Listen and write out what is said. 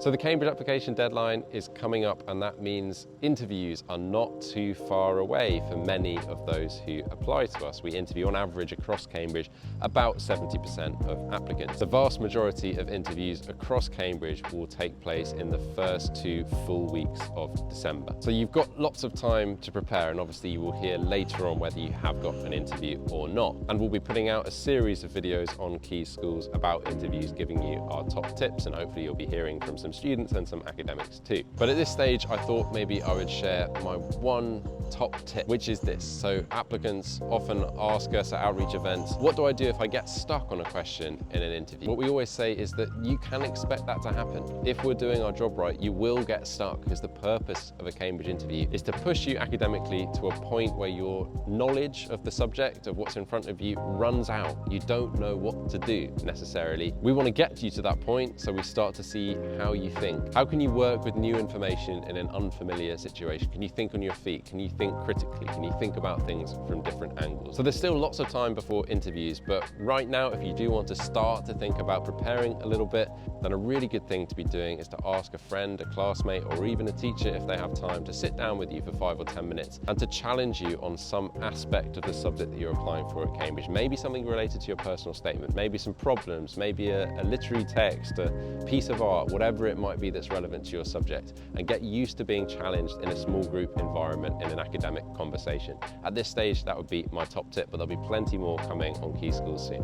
So the Cambridge application deadline is coming up, and that means interviews are not too far away for many of those who apply to us. We interview on average across Cambridge about 70% of applicants. The vast majority of interviews across Cambridge will take place in the first 2 full weeks of December. So you've got lots of time to prepare, and obviously you will hear later on whether you have got an interview or not. And we'll be putting out a series of videos on Key Schools about interviews, giving you our top tips, and hopefully you'll be hearing from some students and some academics too. But at this stage, I thought maybe I would share my one top tip, which is this. So applicants often ask us at outreach events, what do I do if I get stuck on a question in an interview? What we always say is that you can expect that to happen. If we're doing our job right, you will get stuck, because the purpose of a Cambridge interview is to push you academically to a point where your knowledge of the subject, of what's in front of you, runs out. You don't know what to do necessarily. We want to get you to that point so we start to see how you think. How can you work with new information in an unfamiliar situation? Can you think on your feet? Can you think critically? Can you think about things from different angles? So there's still lots of time before interviews, but right now, if you do want to start to think about preparing a little bit, then a really good thing to be doing is to ask a friend, a classmate, or even a teacher, if they have time, to sit down with you for 5 or 10 minutes and to challenge you on some aspect of the subject that you're applying for at Cambridge. Maybe something related to your personal statement, maybe some problems, maybe a literary text, a piece of art, whatever it might be that's relevant to your subject, and get used to being challenged in a small group environment in an academic conversation. At this stage, that would be my top tip, but there'll be plenty more coming on Key Schools soon.